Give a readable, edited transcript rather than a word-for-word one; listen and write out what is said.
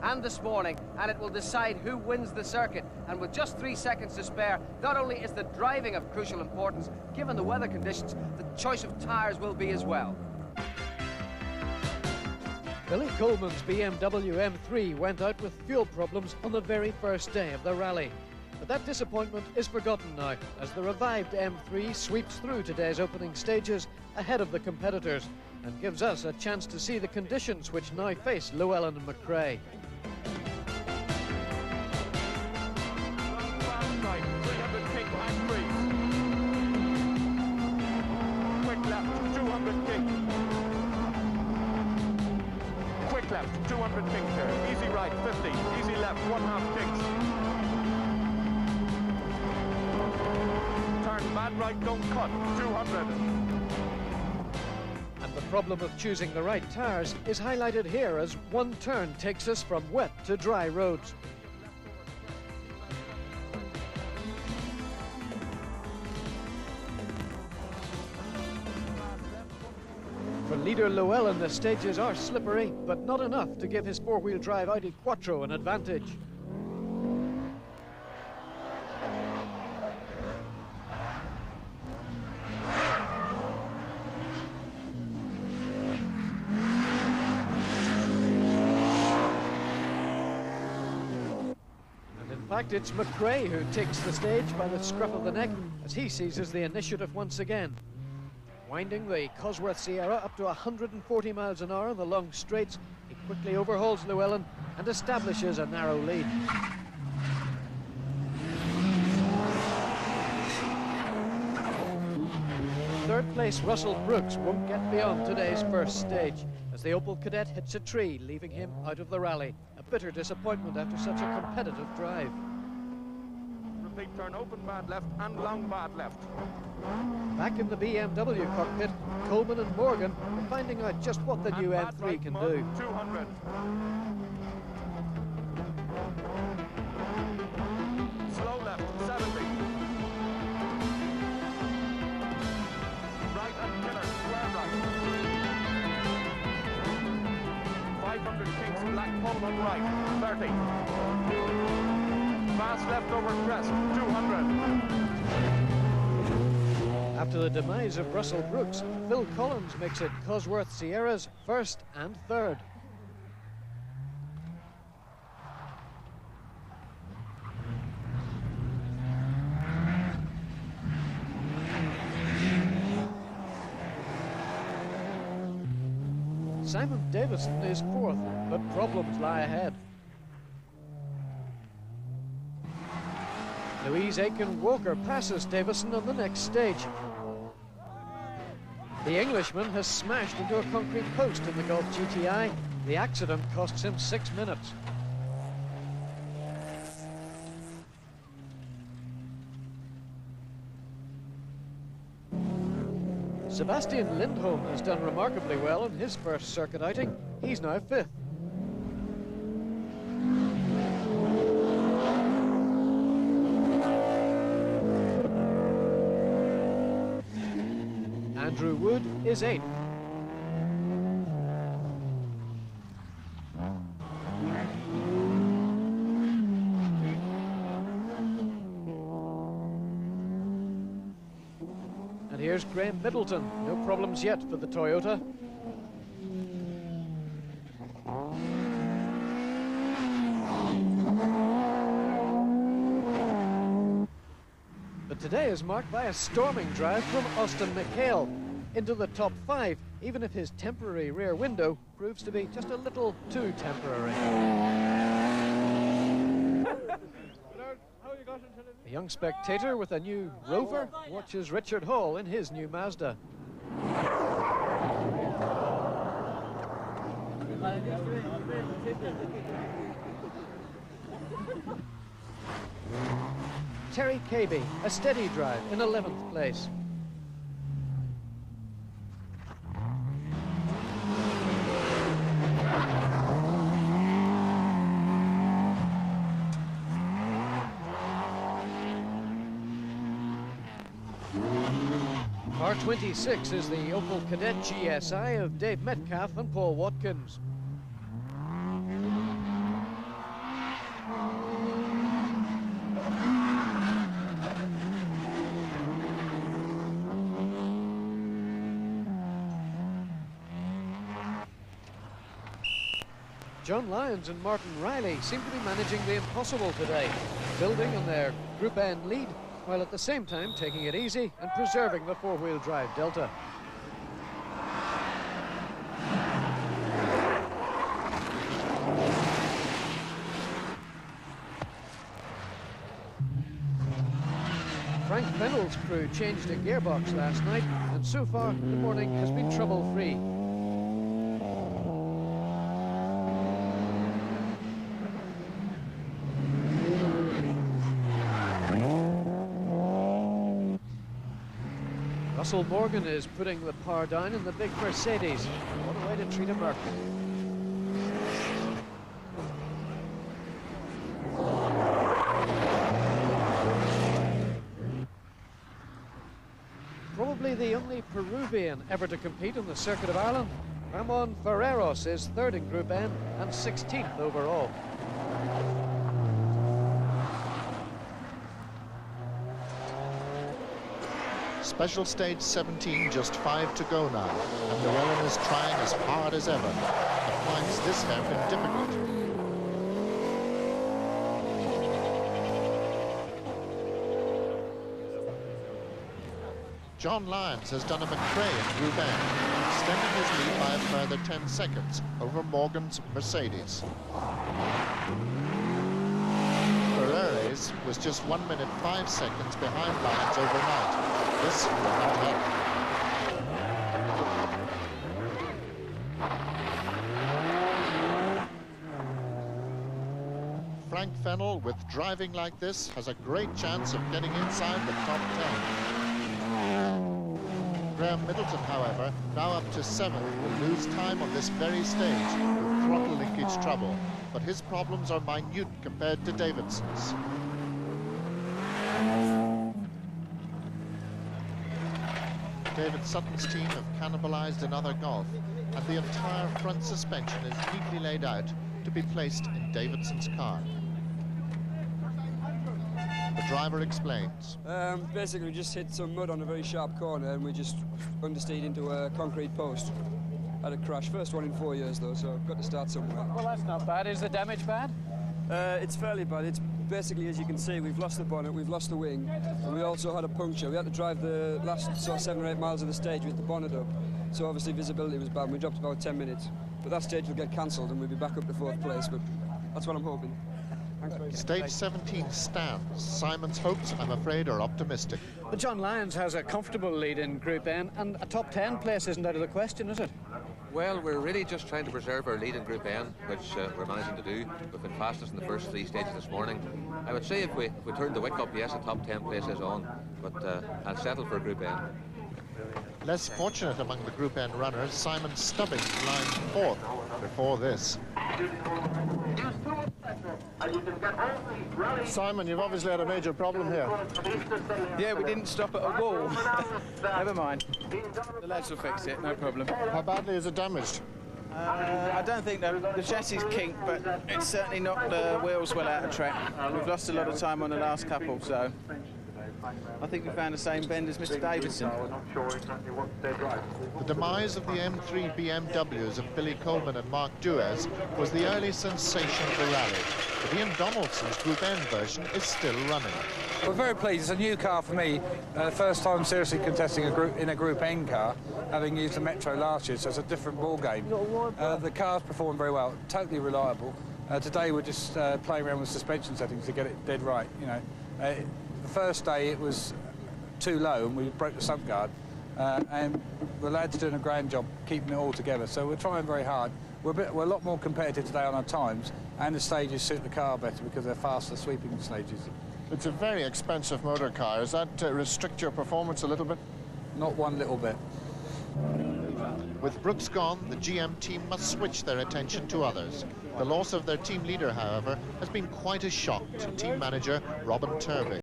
and this morning, and it will decide who wins the circuit. And with just 3 seconds to spare, not only is the driving of crucial importance, given the weather conditions, the choice of tyres will be as well. Billy Coleman's BMW M3 went out with fuel problems on the very first day of the rally. But that disappointment is forgotten now, as the revived M3 sweeps through today's opening stages ahead of the competitors and gives us a chance to see the conditions which now face Llewellyn and McRae. Quick left, 200 kicks. Quick left, 200 kicks there. Easy right, 50. Easy left, 1/2 kicks. Turn bad right, don't cut, 200. And the problem of choosing the right tyres is highlighted here as one turn takes us from wet to dry roads. For leader Llewellyn, the stages are slippery, but not enough to give his four-wheel drive Audi Quattro an advantage. In fact, it's McRae who takes the stage by the scruff of the neck as he seizes the initiative once again. Winding the Cosworth Sierra up to 140 miles an hour on the long straights, he quickly overhauls Llewellyn and establishes a narrow lead. Third place Russell Brooks won't get beyond today's first stage as the Opel Kadett hits a tree, leaving him out of the rally. A bitter disappointment after such a competitive drive. Repeat turn, open bad left and long bad left. Back in the BMW cockpit, Coleman and Morgan are finding out just what the new M3 can do. 200. Slow left, 70. Right and killer, square right. 500 kicks, black Pullman right, 30. Fast left over crest, 200. After the demise of Russell Brooks, Phil Collins makes it Cosworth Sierra's first and third. Simon Davison is fourth, but problems lie ahead. Louise Aiken-Walker passes Davison on the next stage. The Englishman has smashed into a concrete post in the Golf GTI. The accident costs him 6 minutes. Sebastian Lindholm has done remarkably well in his first circuit outing. He's now fifth. Andrew Wood is eighth. And here's Graham Middleton. No problems yet for the Toyota. But today is marked by a storming drive from Austin McHale into the top 5, even if his temporary rear window proves to be just a little too temporary. A young spectator with a new Rover watches Richard Hall in his new Mazda. Terry Cabey, a steady drive in 11th place. R26 is the Opel Kadett GSI of Dave Metcalf and Paul Watkins. John Lyons and Martin Riley seem to be managing the impossible today, building on their Group N lead, while at the same time taking it easy and preserving the four-wheel drive delta. Frank Fennell's crew changed a gearbox last night, and so far the morning has been trouble-free. Russell Morgan is putting the power down in the big Mercedes. What a way to treat a Merc. Probably the only Peruvian ever to compete on the Circuit of Ireland, Ramon Ferreros is third in Group N and 16th overall. Special stage 17, just 5 to go now, and Llewellyn is trying as hard as ever, but finds this hairpin difficult. John Lyons has done a McRae in Group N, extending his lead by a further 10 seconds over Morgan's Mercedes. Ferreres was just 1 minute 5 seconds behind Lyons overnight. This will not help. Frank Fennell, with driving like this, has a great chance of getting inside the top 10. Graham Middleton, however, now up to 7th, will lose time on this very stage with throttle linkage trouble, but his problems are minute compared to Davidson's. David Sutton's team have cannibalized another Golf, and the entire front suspension is neatly laid out to be placed in Davidson's car. The driver explains. Basically, we just hit some mud on a very sharp corner and we just understeered into a concrete post. Had a crash. First one in 4 years, though, so I've got to start somewhere. Well, that's not bad. Is the damage bad? It's fairly bad. It's basically, as you can see, we've lost the bonnet, we've lost the wing, and we also had a puncture. We had to drive the last sort of 7 or 8 miles of the stage with the bonnet up. So obviously visibility was bad, and we dropped about 10 minutes. But that stage will get cancelled and we'll be back up to 4th place, but that's what I'm hoping. Stage 17 stands. Simon's hopes, I'm afraid, are optimistic. But John Lyons has a comfortable lead in Group N, and a top 10 place isn't out of the question, is it? Well, we're really just trying to preserve our lead in Group N, which we're managing to do. We've been fastest in the first 3 stages this morning. I would say if we turn the wick up, yes, a top 10 place is on, but I'll settle for Group N. Less fortunate among the Group N runners, Simon Stubbing lined 4th before this. Simon, you've obviously had a major problem here. Yeah, we didn't stop at a wall. Never mind. The lads will fix it, no problem. How badly is it damaged? I don't think the chassis is kinked, but it's certainly knocked the wheels well out of track. We've lost a lot of time on the last couple, so I think we found the same bend as Mr. Davidson. The demise of the M3 BMWs of Billy Coleman and Mark Duez was the early sensation of the rally, but Ian Donaldson's Group N version is still running. We're very pleased. It's a new car for me. First time seriously contesting in a Group N car, having used the Metro last year, so it's a different ball game. The car's performed very well, totally reliable. Today we're just playing around with suspension settings to get it dead right. You know, the first day it was too low and we broke the sump guard, and the lads are doing a grand job keeping it all together. So we're trying very hard. We're a lot more competitive today on our times, and the stages suit the car better because they're faster sweeping stages. It's a very expensive motor car. Does that restrict your performance a little bit? Not one little bit. With Brooks gone, the GM team must switch their attention to others. The loss of their team leader, however, has been quite a shock to team manager Robin Turvey.